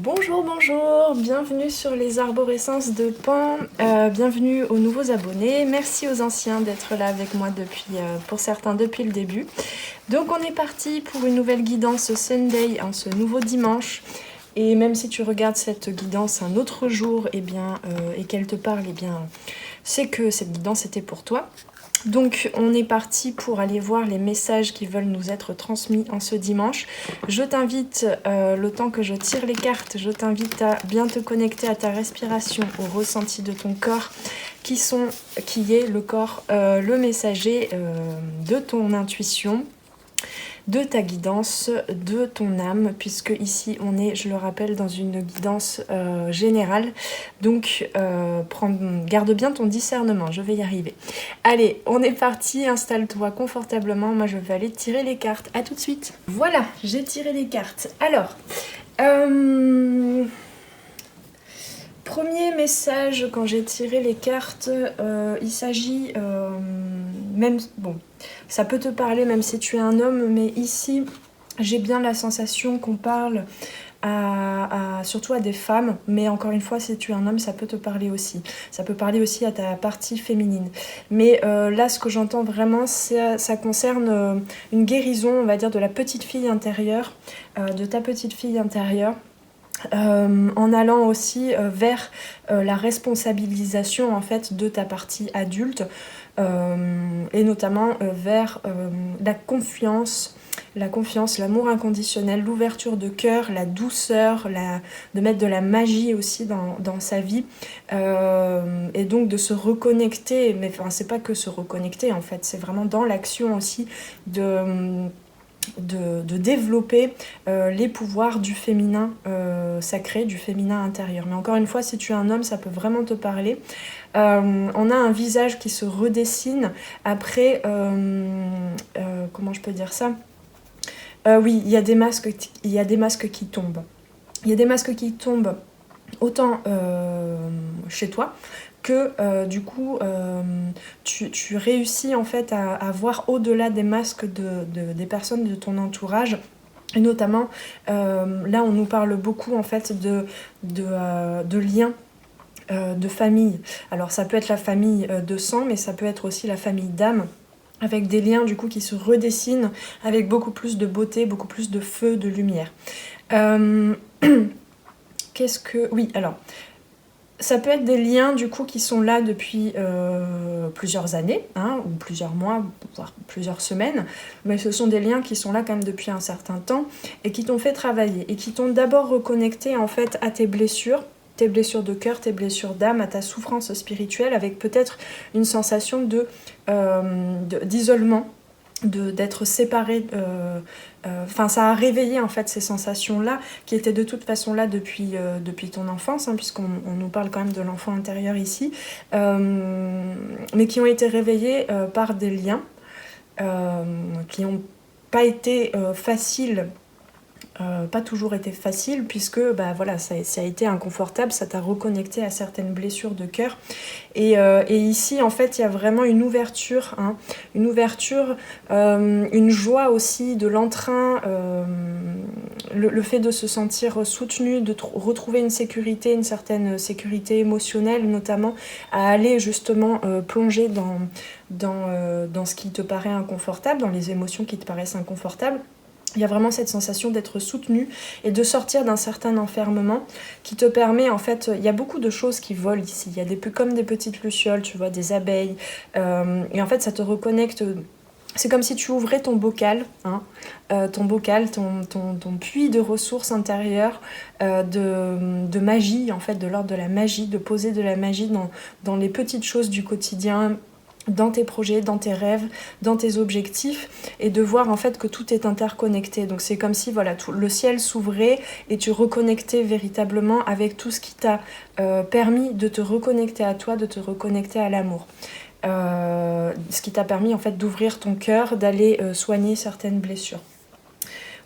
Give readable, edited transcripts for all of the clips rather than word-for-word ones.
Bonjour, bonjour, bienvenue sur les arborescences de Pan, bienvenue aux nouveaux abonnés, merci aux anciens d'être là avec moi pour certains depuis le début. Donc on est parti pour une nouvelle guidance Sunday, ce nouveau dimanche. Et même si tu regardes cette guidance un autre jour et qu'elle te parle, c'est que cette guidance était pour toi. Donc on est parti pour aller voir les messages qui veulent nous être transmis en ce dimanche. Je t'invite, le temps que je tire les cartes, je t'invite à bien te connecter à ta respiration, au ressenti de ton corps, qui est le corps, le messager de ton intuition, de ta guidance, de ton âme, puisque ici on est, je le rappelle, dans une guidance générale. Donc garde bien ton discernement, je vais y arriver. Allez, on est parti, installe-toi confortablement, moi je vais aller tirer les cartes. À tout de suite. Voilà, j'ai tiré les cartes. Alors, premier message quand j'ai tiré les cartes, il s'agit ça peut te parler même si tu es un homme, mais ici j'ai bien la sensation qu'on parle surtout à des femmes, mais encore une fois si tu es un homme ça peut te parler aussi. Ça peut parler aussi à ta partie féminine. Mais là ce que j'entends vraiment ça concerne une guérison, on va dire, de la petite fille intérieure, de ta petite fille intérieure. En allant aussi vers la responsabilisation en fait de ta partie adulte et notamment vers la confiance, l'amour inconditionnel, l'ouverture de cœur, la douceur, de mettre de la magie aussi dans sa vie et donc de se reconnecter, mais enfin c'est pas que se reconnecter en fait, c'est vraiment dans l'action aussi de développer les pouvoirs du féminin sacré, du féminin intérieur. Mais encore une fois, si tu es un homme, ça peut vraiment te parler. On a un visage qui se redessine après, comment je peux dire ça ? Oui, il y a des masques qui tombent. Il y a des masques qui tombent autant chez toi, que du coup tu réussis en fait à voir au-delà des masques des personnes de ton entourage. Et notamment là on nous parle beaucoup en fait de liens de famille. Alors ça peut être la famille de sang, mais ça peut être aussi la famille d'âme, avec des liens du coup qui se redessinent avec beaucoup plus de beauté, beaucoup plus de feu, de lumière. Oui, alors ça peut être des liens du coup qui sont là depuis plusieurs années, ou plusieurs mois, voire plusieurs semaines, mais ce sont des liens qui sont là quand même depuis un certain temps et qui t'ont fait travailler et qui t'ont d'abord reconnecté en fait à tes blessures de cœur, tes blessures d'âme, à ta souffrance spirituelle, avec peut-être une sensation d'isolement, d'être séparé. Ça a réveillé en fait ces sensations-là qui étaient de toute façon là depuis ton enfance, puisqu'on nous parle quand même de l'enfant intérieur ici, mais qui ont été réveillés par des liens qui n'ont pas été faciles. Pas toujours été facile, puisque ça a été inconfortable, ça t'a reconnecté à certaines blessures de cœur et ici en fait il y a vraiment une ouverture, une joie aussi, de l'entrain, le fait de se sentir soutenu, de retrouver une sécurité, une certaine sécurité émotionnelle notamment, à aller justement plonger dans ce qui te paraît inconfortable, dans les émotions qui te paraissent inconfortables. Il y a vraiment cette sensation d'être soutenu et de sortir d'un certain enfermement qui te permet, en fait, il y a beaucoup de choses qui volent ici. Il y a comme des petites lucioles, tu vois, des abeilles. Et en fait, ça te reconnecte. C'est comme si tu ouvrais ton bocal, ton puits de ressources intérieures, de magie, en fait, de l'ordre de la magie, de poser de la magie dans les petites choses du quotidien, dans tes projets, dans tes rêves, dans tes objectifs, et de voir en fait que tout est interconnecté. Donc c'est comme si le ciel s'ouvrait et tu reconnectais véritablement avec tout ce qui t'a permis de te reconnecter à toi, de te reconnecter à l'amour. Ce qui t'a permis en fait d'ouvrir ton cœur, d'aller soigner certaines blessures.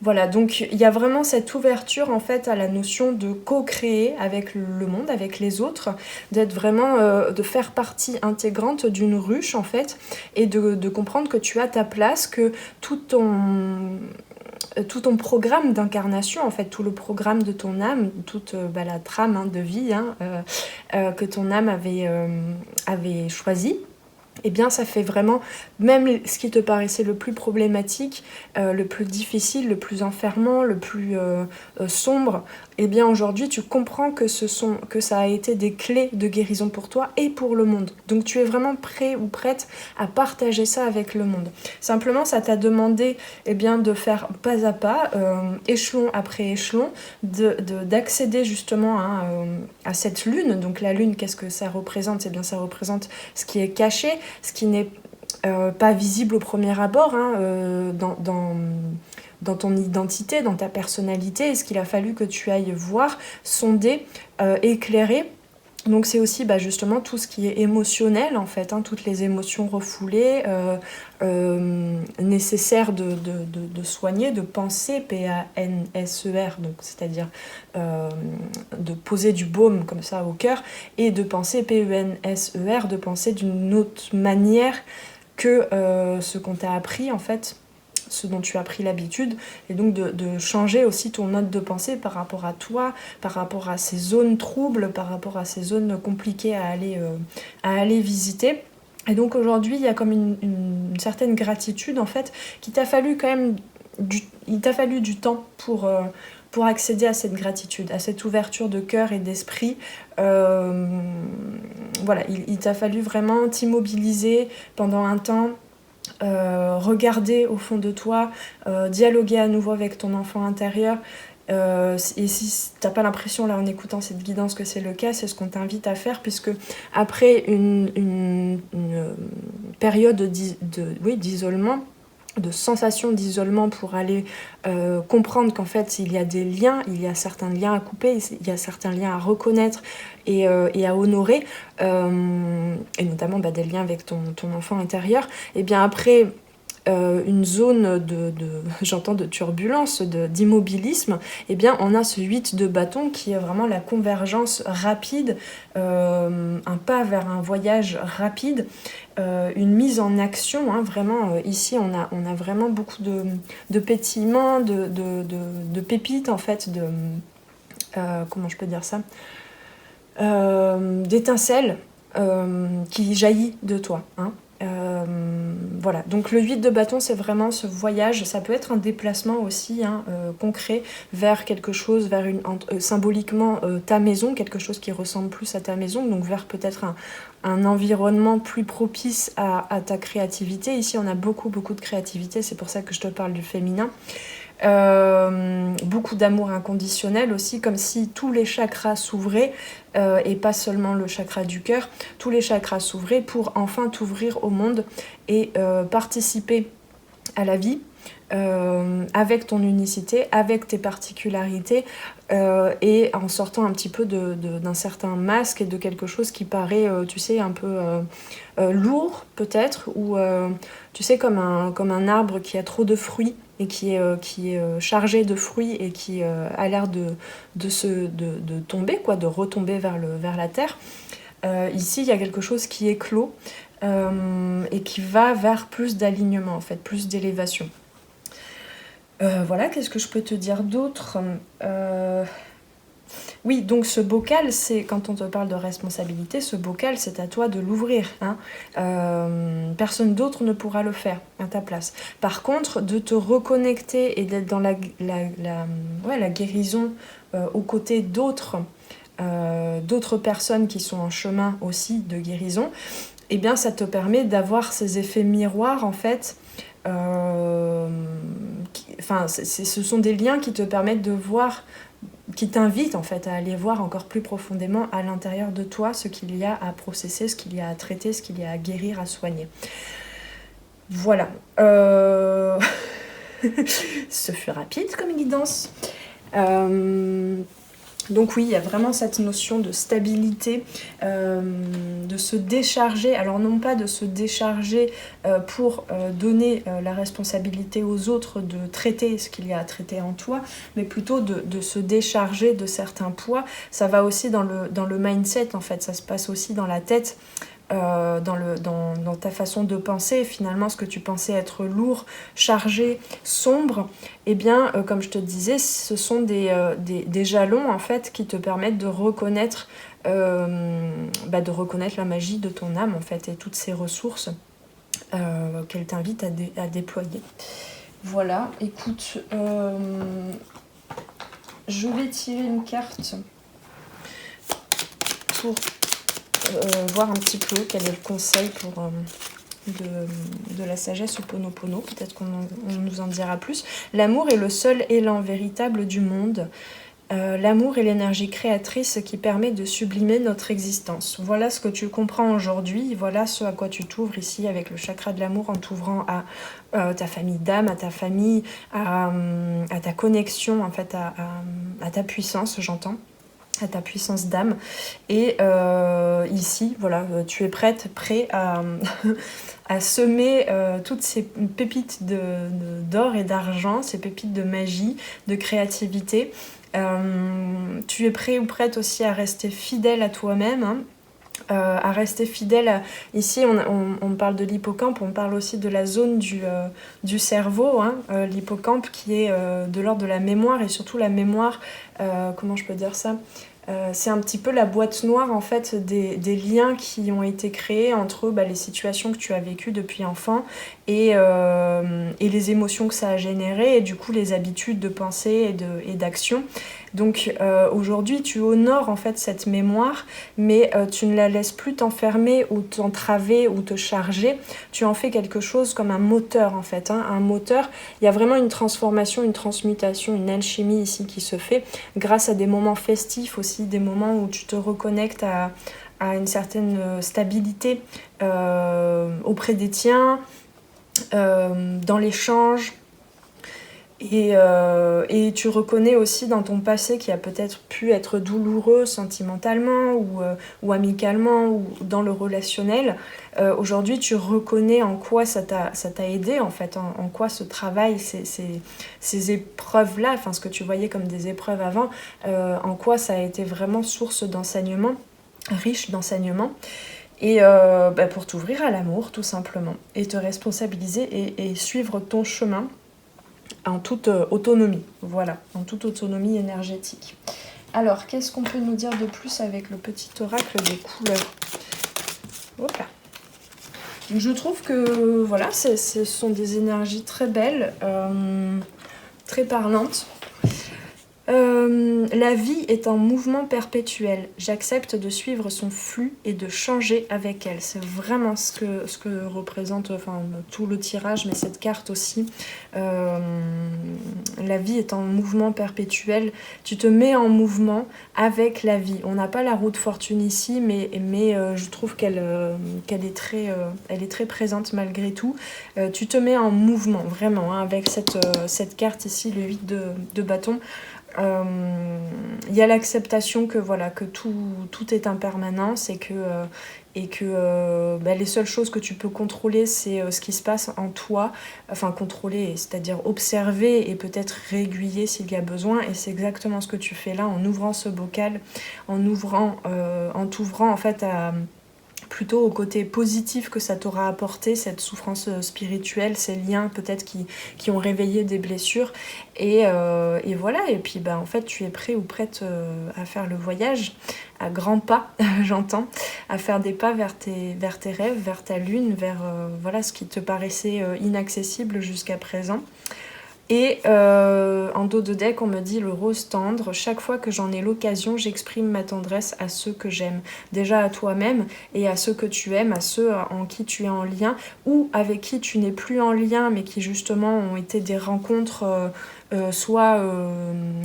Voilà, donc il y a vraiment cette ouverture en fait à la notion de co-créer avec le monde, avec les autres, d'être vraiment, de faire partie intégrante d'une ruche en fait, et de comprendre que tu as ta place, que tout ton tout ton programme d'incarnation, en fait, tout le programme de ton âme, toute la trame de vie que ton âme avait choisi. Eh bien, ça fait vraiment, même ce qui te paraissait le plus problématique, le plus difficile, le plus enfermant, le plus sombre, eh bien aujourd'hui tu comprends que ça a été des clés de guérison pour toi et pour le monde. Donc tu es vraiment prêt ou prête à partager ça avec le monde. Simplement, ça t'a demandé de faire pas à pas, échelon après échelon, d'accéder justement à cette lune. Donc la lune, qu'est-ce que ça représente ? Eh bien ça représente ce qui est caché, ce qui n'est pas visible au premier abord dans ton identité, dans ta personnalité, et ce qu'il a fallu que tu ailles voir, sonder, éclairer. Donc c'est aussi justement tout ce qui est émotionnel en fait, toutes les émotions refoulées, nécessaires de soigner, de penser, P-A-N-S-E-R, donc c'est-à-dire de poser du baume comme ça au cœur, et de penser, P-E-N-S-E-R, de penser d'une autre manière que ce qu'on t'a appris en fait, ce dont tu as pris l'habitude, et donc de changer aussi ton mode de pensée par rapport à toi, par rapport à ces zones troubles, par rapport à ces zones compliquées à aller visiter. Et donc aujourd'hui, il y a comme une certaine gratitude en fait, qu'il t'a fallu quand même il t'a fallu du temps pour accéder à cette gratitude, à cette ouverture de cœur et d'esprit. Il t'a fallu vraiment t'immobiliser pendant un temps, regarder au fond de toi, dialoguer à nouveau avec ton enfant intérieur. Et si t'as pas l'impression là en écoutant cette guidance que c'est le cas, c'est ce qu'on t'invite à faire, puisque après une période d'isolement, de sensation d'isolement, pour aller comprendre qu'en fait il y a des liens, il y a certains liens à couper, il y a certains liens à reconnaître et à honorer, et notamment des liens avec ton enfant intérieur. Et bien après une zone de turbulence, d'immobilisme, et bien on a ce 8 de bâton qui est vraiment la convergence rapide, un pas vers un voyage rapide, une mise en action, vraiment. Ici on a vraiment beaucoup de pétillements, de pépites en fait, comment je peux dire ça, d'étincelles qui jaillit de toi. Voilà, donc le 8 de bâton, c'est vraiment ce voyage. Ça peut être un déplacement aussi concret vers quelque chose, vers symboliquement ta maison, quelque chose qui ressemble plus à ta maison, donc vers peut-être un environnement plus propice à ta créativité. Ici on a beaucoup de créativité, c'est pour ça que je te parle du féminin. Beaucoup d'amour inconditionnel aussi, comme si tous les chakras s'ouvraient, et pas seulement le chakra du cœur, tous les chakras s'ouvraient pour enfin t'ouvrir au monde et participer à la vie, avec ton unicité, avec tes particularités, et en sortant un petit peu d'un certain masque et de quelque chose qui paraît, un peu lourd peut-être, ou tu sais, comme un arbre qui a trop de fruits et qui est chargé de fruits et qui a l'air de tomber, de retomber vers la terre. Ici, il y a quelque chose qui éclot et qui va vers plus d'alignement, en fait, plus d'élévation. Voilà, qu'est-ce que je peux te dire d'autre ? Oui, donc ce bocal, c'est quand on te parle de responsabilité, ce bocal, c'est à toi de l'ouvrir. Personne d'autre ne pourra le faire à ta place. Par contre, de te reconnecter et d'être dans la guérison aux côtés d'autres personnes qui sont en chemin aussi de guérison, eh bien, ça te permet d'avoir ces effets miroirs, en fait. Ce sont des liens qui te permettent de voir, qui t'invite en fait à aller voir encore plus profondément à l'intérieur de toi ce qu'il y a à processer, ce qu'il y a à traiter, ce qu'il y a à guérir, à soigner. Voilà. Ce fut rapide comme guidance. Donc oui, il y a vraiment cette notion de stabilité, de se décharger, alors non pas de se décharger pour donner la responsabilité aux autres de traiter ce qu'il y a à traiter en toi, mais plutôt de se décharger de certains poids. Ça va aussi dans le mindset en fait, ça se passe aussi dans la tête. dans ta façon de penser. Finalement, ce que tu pensais être lourd, chargé, sombre, eh bien, comme je te disais, ce sont des jalons en fait qui te permettent de reconnaître la magie de ton âme en fait et toutes ces ressources qu'elle t'invite à déployer. Voilà, écoute, je vais tirer une carte pour voir un petit peu quel est le conseil de la sagesse Ho'oponopono. Peut-être qu'on nous en dira plus. L'amour est le seul élan véritable du monde. L'amour est l'énergie créatrice qui permet de sublimer notre existence. Voilà ce que tu comprends aujourd'hui, voilà ce à quoi tu t'ouvres ici avec le chakra de l'amour en t'ouvrant à ta famille d'âme, à ta famille, à ta connexion, en fait, à ta puissance, j'entends, à ta puissance d'âme. Et ici, voilà, tu es prêt à, à semer toutes ces pépites d'or et d'argent, ces pépites de magie, de créativité. Tu es prêt ou prête aussi à rester fidèle à toi-même, hein, à rester fidèle. Ici, on parle de l'hippocampe, on parle aussi de la zone du cerveau, hein, l'hippocampe qui est de l'ordre de la mémoire et surtout la mémoire, comment je peux dire ça, c'est un petit peu la boîte noire en fait des liens qui ont été créés entre les situations que tu as vécues depuis enfant et les émotions que ça a générées et du coup les habitudes de pensée et d'action. Donc aujourd'hui tu honores en fait cette mémoire mais tu ne la laisses plus t'enfermer ou t'entraver ou te charger. Tu en fais quelque chose comme un moteur en fait, hein, un moteur. Il y a vraiment une transformation, une transmutation, une alchimie ici qui se fait grâce à des moments festifs aussi, des moments où tu te reconnectes à une certaine stabilité auprès des tiens, dans l'échange. Et tu reconnais aussi dans ton passé qui a peut-être pu être douloureux sentimentalement ou amicalement ou dans le relationnel. Aujourd'hui, tu reconnais en quoi ça t'a aidé, en fait, en quoi ce travail, ces épreuves-là, enfin ce que tu voyais comme des épreuves avant, en quoi ça a été vraiment source d'enseignement, riche d'enseignement. Et pour t'ouvrir à l'amour, tout simplement, et te responsabiliser et suivre ton chemin en toute autonomie, voilà, en toute autonomie énergétique. Alors, qu'est-ce qu'on peut nous dire de plus avec le petit oracle des couleurs ? Hop là. Je trouve que, voilà, ce sont des énergies très belles, très parlantes. La vie est en mouvement perpétuel. J'accepte de suivre son flux et de changer avec elle. C'est vraiment ce que représente tout le tirage, mais cette carte aussi. La vie est en mouvement perpétuel. Tu te mets en mouvement avec la vie. On n'a pas la roue de fortune ici, mais je trouve qu'elle est très présente malgré tout. Tu te mets en mouvement, vraiment, hein, avec cette carte ici, le 8 de bâton. Y a l'acceptation que tout est impermanence et que les seules choses que tu peux contrôler c'est ce qui se passe en toi, enfin contrôler, c'est-à-dire observer et peut-être réaiguiller s'il y a besoin, et c'est exactement ce que tu fais là en ouvrant ce bocal, en t'ouvrant en fait plutôt au côté positif que ça t'aura apporté, cette souffrance spirituelle, ces liens peut-être qui ont réveillé des blessures. Et voilà, et puis en fait tu es prêt ou prête à faire le voyage, à grands pas, j'entends, à faire des pas vers tes rêves, vers ta lune, vers ce qui te paraissait inaccessible jusqu'à présent. Et en dos de deck, on me dit le rose tendre. Chaque fois que j'en ai l'occasion, j'exprime ma tendresse à ceux que j'aime. Déjà à toi-même et à ceux que tu aimes, à ceux en qui tu es en lien ou avec qui tu n'es plus en lien, mais qui justement ont été des rencontres soit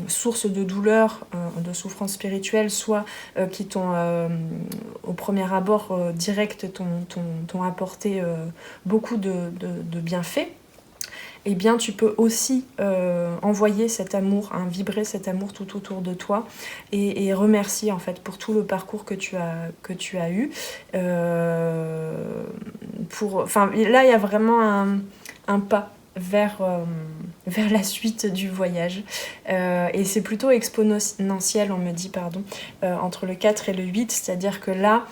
source de douleur, de souffrance spirituelle, soit qui t'ont, au premier abord direct, t'ont apporté beaucoup de bienfaits. Eh bien tu peux aussi envoyer cet amour, hein, vibrer cet amour tout autour de toi et remercier en fait pour tout le parcours que tu as eu. Là il y a vraiment un pas vers la suite du voyage. Et c'est plutôt exponentiel, on me dit, pardon, entre le 4 et le 8, c'est-à-dire que là,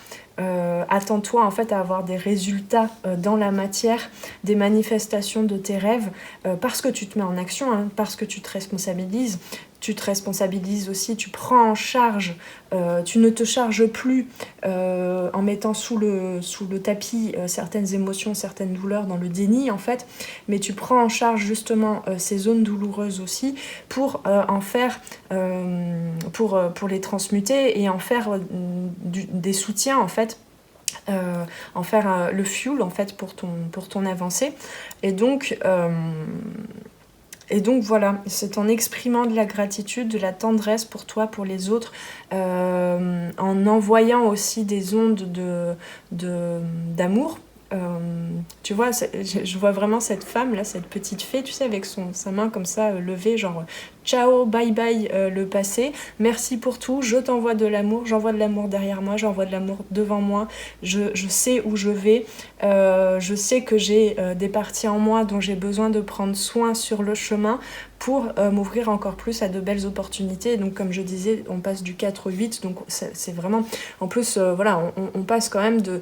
attends-toi en fait à avoir des résultats dans la matière, des manifestations de tes rêves, parce que tu te mets en action, hein, parce que tu te responsabilises. Tu te responsabilises aussi, tu prends en charge, tu ne te charges plus en mettant sous le tapis certaines émotions, certaines douleurs dans le déni en fait, mais tu prends en charge justement ces zones douloureuses aussi pour en faire, pour les transmuter et en faire des soutiens en fait. En faire le fuel en fait pour ton avancée et donc voilà, c'est en exprimant de la gratitude, de la tendresse pour toi, pour les autres, en envoyant aussi des ondes d'amour. Tu vois, je vois vraiment cette femme là, cette petite fée, tu sais, avec sa main comme ça levée, genre ciao, bye bye le passé, merci pour tout, je t'envoie de l'amour, j'envoie de l'amour derrière moi, j'envoie de l'amour devant moi, je sais où je vais, je sais que j'ai des parties en moi dont j'ai besoin de prendre soin sur le chemin pour m'ouvrir encore plus à de belles opportunités. Donc comme je disais, on passe du 4 au 8, donc c'est vraiment... En plus, voilà, on passe quand même de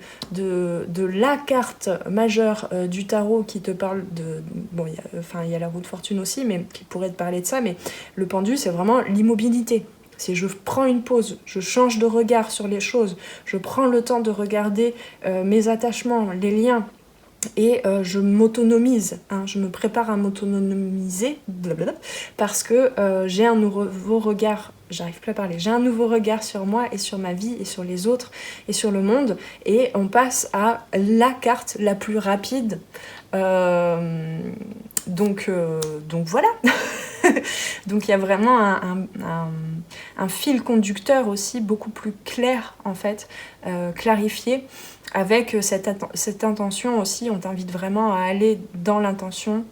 la carte majeure du tarot qui te parle de... Bon, il y a la roue de fortune aussi, mais qui pourrait te parler de ça, mais le pendu, c'est vraiment l'immobilité. C'est je prends une pause, je change de regard sur les choses, je prends le temps de regarder mes attachements, les liens, et je m'autonomise, hein, je me prépare à m'autonomiser, blablabla, parce que j'ai un nouveau regard, j'arrive plus à parler, j'ai un nouveau regard sur moi et sur ma vie et sur les autres et sur le monde, et on passe à la carte la plus rapide. Donc voilà. Donc il y a vraiment un fil conducteur aussi beaucoup plus clair en fait, clarifié, avec cette intention aussi. On t'invite vraiment à aller dans l'intention,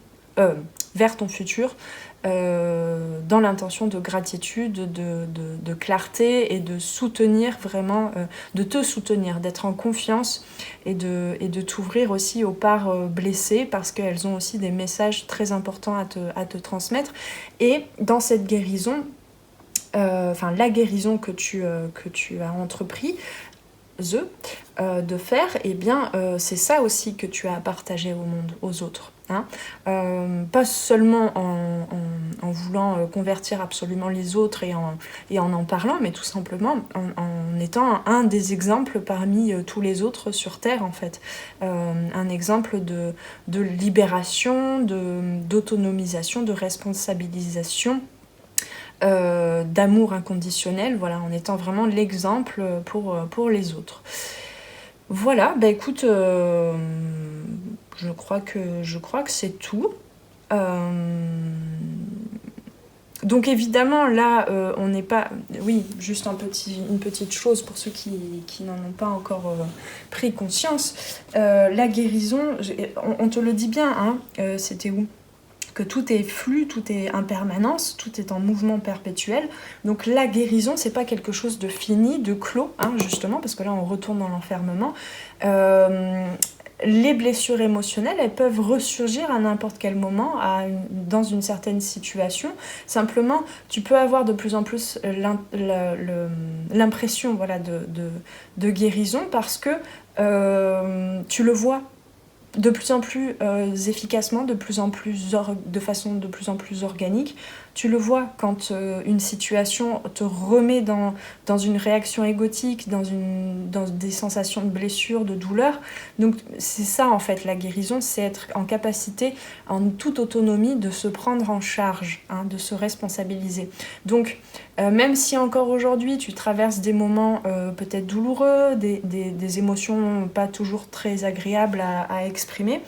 vers ton futur, dans l'intention de gratitude, de clarté et de soutenir vraiment, de te soutenir, d'être en confiance et de t'ouvrir aussi aux parts blessées, parce qu'elles ont aussi des messages très importants à te transmettre. Et dans cette guérison, la guérison que tu as entrepris, de faire, eh bien, c'est ça aussi que tu as à partager au monde, aux autres. Hein, pas seulement en voulant convertir absolument les autres et en parlant, mais tout simplement en étant un des exemples parmi tous les autres sur Terre en fait. Un exemple de libération, d'autonomisation, de responsabilisation, d'amour inconditionnel, voilà, en étant vraiment l'exemple pour les autres. Voilà, bah écoute, je crois que c'est tout. Donc évidemment, là, on n'est pas... Oui, juste une petite chose pour ceux qui n'en ont pas encore pris conscience. La guérison, on te le dit bien, hein, c'était où ? Que tout est flux, tout est impermanence, tout est en mouvement perpétuel. Donc la guérison, c'est pas quelque chose de fini, de clos, hein, justement, parce que là on retourne dans l'enfermement. Les blessures émotionnelles, elles peuvent ressurgir à n'importe quel moment, dans une certaine situation. Simplement, tu peux avoir de plus en plus l'impression, voilà, de guérison, parce que tu le vois de plus en plus efficacement, de façon de plus en plus organique. Tu le vois quand une situation te remet dans une réaction égotique, dans des sensations de blessure, de douleur. Donc c'est ça en fait la guérison, c'est être en capacité, en toute autonomie, de se prendre en charge, hein, de se responsabiliser. Donc même si encore aujourd'hui tu traverses des moments peut-être douloureux, des émotions pas toujours très agréables à exprimer,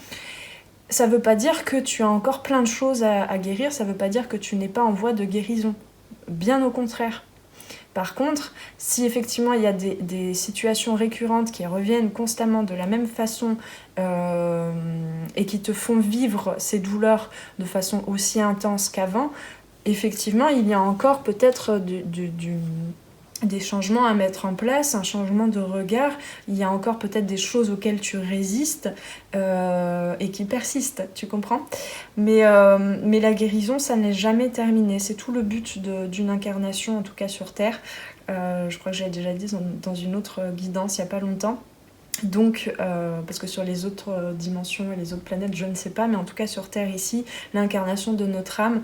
ça veut pas dire que tu as encore plein de choses à guérir, ça veut pas dire que tu n'es pas en voie de guérison. Bien au contraire. Par contre, si effectivement il y a des situations récurrentes qui reviennent constamment de la même façon et qui te font vivre ces douleurs de façon aussi intense qu'avant, effectivement il y a encore peut-être des changements à mettre en place, un changement de regard. Il y a encore peut-être des choses auxquelles tu résistes et qui persistent, tu comprends ? Mais la guérison, ça n'est jamais terminé. C'est tout le but d'une incarnation, en tout cas sur Terre. Je crois que j'avais déjà dit dans une autre guidance il n'y a pas longtemps. Donc, parce que sur les autres dimensions et les autres planètes, je ne sais pas, mais en tout cas sur Terre ici, l'incarnation de notre âme,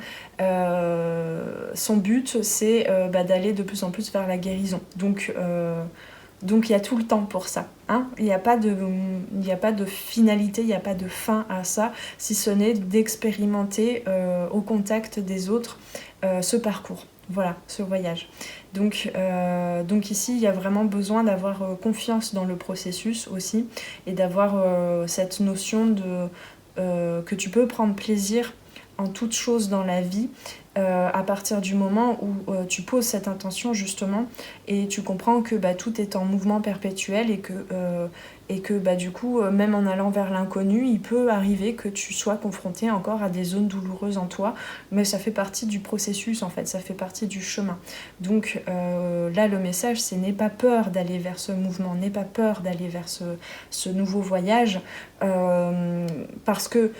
son but, c'est d'aller de plus en plus vers la guérison. Donc il y a tout le temps pour ça. Hein, il n'y a pas de finalité, il n'y a pas de fin à ça, si ce n'est d'expérimenter au contact des autres ce parcours. Voilà, ce voyage. Donc ici, il y a vraiment besoin d'avoir confiance dans le processus aussi et d'avoir cette notion que tu peux prendre plaisir en toute chose dans la vie à partir du moment où tu poses cette intention justement et tu comprends que tout est en mouvement perpétuel et que du coup même en allant vers l'inconnu il peut arriver que tu sois confronté encore à des zones douloureuses en toi, mais ça fait partie du processus en fait, ça fait partie du chemin. Donc là le message c'est n'aie pas peur d'aller vers ce mouvement, n'aie pas peur d'aller vers ce nouveau voyage parce que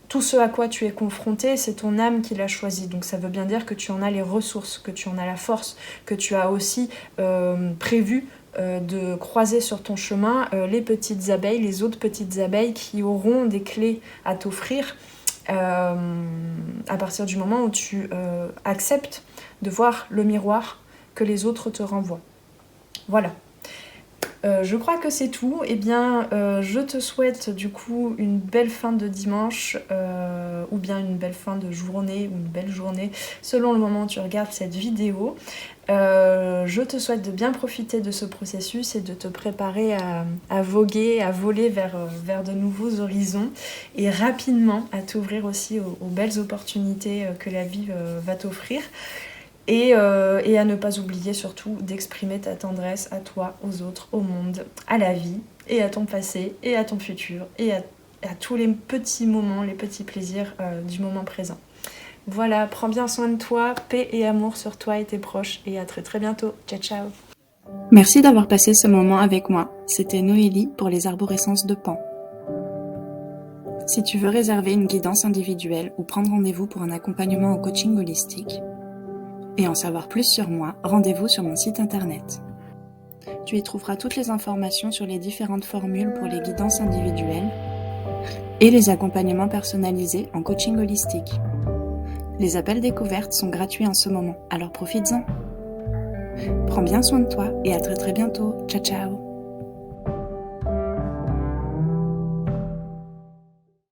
tout ce à quoi tu es confronté, c'est ton âme qui l'a choisi. Donc ça veut bien dire que tu en as les ressources, que tu en as la force, que tu as aussi prévu de croiser sur ton chemin les petites abeilles, les autres petites abeilles qui auront des clés à t'offrir à partir du moment où tu acceptes de voir le miroir que les autres te renvoient. Voilà. Je crois que c'est tout. Eh bien, je te souhaite du coup une belle fin de dimanche ou bien une belle fin de journée ou une belle journée selon le moment où tu regardes cette vidéo. Je te souhaite de bien profiter de ce processus et de te préparer à voguer, à voler vers de nouveaux horizons et rapidement à t'ouvrir aussi aux belles opportunités que la vie va t'offrir. Et à ne pas oublier surtout d'exprimer ta tendresse à toi, aux autres, au monde, à la vie, et à ton passé, et à ton futur, et à tous les petits moments, les petits plaisirs du moment présent. Voilà, prends bien soin de toi, paix et amour sur toi et tes proches, et à très très bientôt. Ciao ciao. Merci d'avoir passé ce moment avec moi. C'était Noélie pour les arborescences de Pan. Si tu veux réserver une guidance individuelle ou prendre rendez-vous pour un accompagnement en coaching holistique, et en savoir plus sur moi, rendez-vous sur mon site internet. Tu y trouveras toutes les informations sur les différentes formules pour les guidances individuelles et les accompagnements personnalisés en coaching holistique. Les appels découvertes sont gratuits en ce moment, alors profites-en. Prends bien soin de toi et à très très bientôt. Ciao ciao.